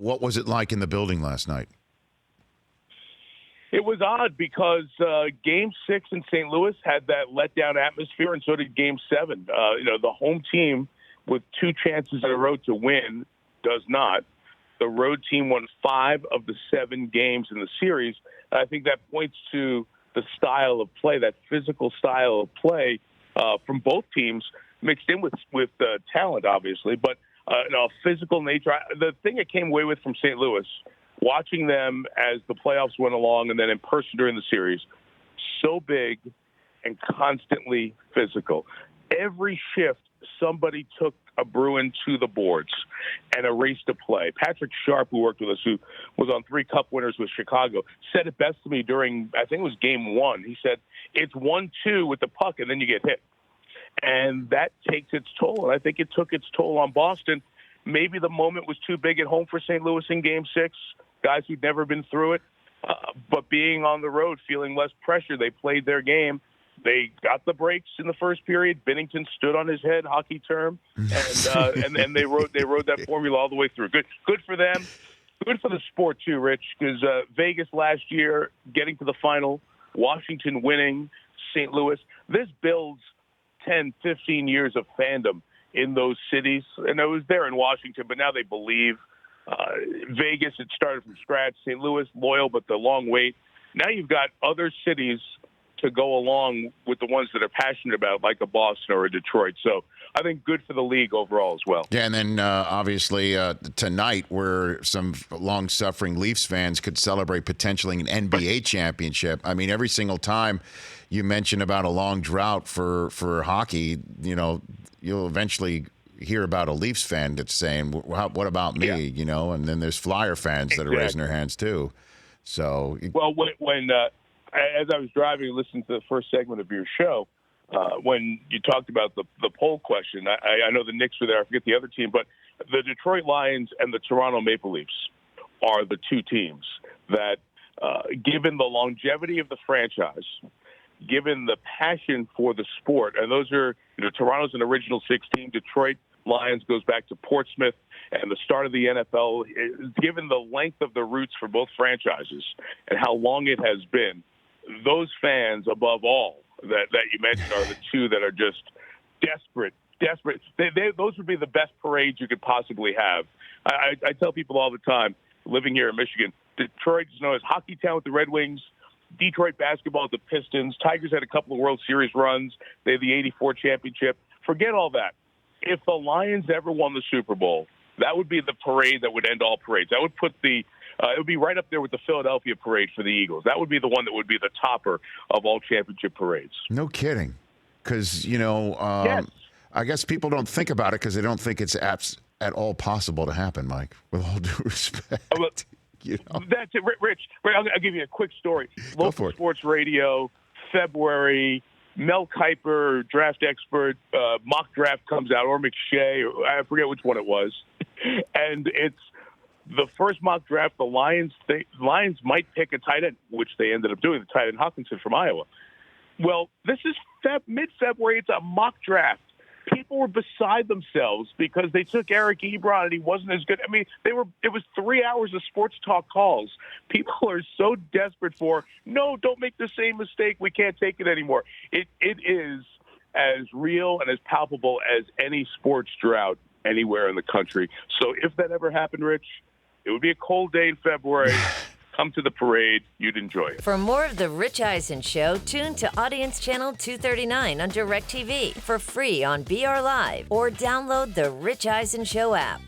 What was it like in the building last night? It was odd because Game 6 in St. Louis had that letdown atmosphere, and so did Game 7. The home team with 2 chances in a row to win does not. The road team won 5 of the 7 games in the series. I think that points to the style of play, that physical style of play from both teams, mixed in with talent, obviously, but physical nature. The thing I came away with from St. Louis, watching them as the playoffs went along and then in person during the series, so big and constantly physical. Every shift, somebody took a Bruin to the boards and erased a play. Patrick Sharp, who worked with us, who was on 3 Cup winners with Chicago, said it best to me during, I think it was Game 1. He said, it's 1-2 with the puck, and then you get hit. And that takes its toll, and I think it took its toll on Boston. Maybe the moment was too big at home for St. Louis in Game 6, guys who'd never been through it. But being on the road, feeling less pressure, they played their game. They got the breaks in the first period. Binnington stood on his head, hockey term, and they rode that formula all the way through. Good for them. Good for the sport too, Rich, because Vegas last year getting to the final, Washington winning, St. Louis. This builds 10, 15 years of fandom in those cities, and it was there in Washington, but now they believe. Vegas, it started from scratch. St. Louis, loyal, but the long wait. Now you've got other cities to go along with the ones that are passionate about, like a Boston or a Detroit. So I think good for the league overall as well. Yeah, and then obviously tonight, where some long-suffering Leafs fans could celebrate potentially an NBA championship. I mean, every single time you mention about a long drought for hockey, you'll eventually hear about a Leafs fan that's saying, what about me? Yeah. And then there's Flyer fans that are raising their hands too. So, well, when as I was driving and listening to the first segment of your show, when you talked about the poll question, I know the Knicks were there. I forget the other team, but the Detroit Lions and the Toronto Maple Leafs are the 2 teams that, given the longevity of the franchise, given the passion for the sport, and those are, Toronto's an original 16, Detroit Lions goes back to Portsmouth and the start of the NFL, given the length of the roots for both franchises and how long it has been, those fans, above all, that you mentioned, are the 2 that are just desperate. Those would be the best parades you could possibly have. I tell people all the time, living here in Michigan, Detroit is known as hockey town with the Red Wings, Detroit basketball with the Pistons. Tigers had a couple of World Series runs. They had the 84 championship. Forget all that. If the Lions ever won the Super Bowl, that would be the parade that would end all parades. That would put it would be right up there with the Philadelphia parade for the Eagles. That would be the one that would be the topper of all championship parades. No kidding. Because, yes. I guess people don't think about it because they don't think it's at all possible to happen, Mike, with all due respect. That's it, Rich. I'll give you a quick story. Local sports radio, February, Mel Kiper, draft expert, mock draft comes out, or McShay, or I forget which one it was. And it's the first mock draft. The Lions might pick a tight end, which they ended up doing, the tight end Hawkinson from Iowa. Well, this is mid-February. It's a mock draft. People were beside themselves because they took Eric Ebron and he wasn't as good. I mean, it was 3 hours of sports talk calls. People are so desperate for, no, don't make the same mistake. We can't take it anymore. It is as real and as palpable as any sports drought anywhere in the country. So if that ever happened, Rich, it would be a cold day in February. Come to the parade. You'd enjoy it. For more of The Rich Eisen Show, tune to Audience Channel 239 on DirecTV for free on BR Live or download the Rich Eisen Show app.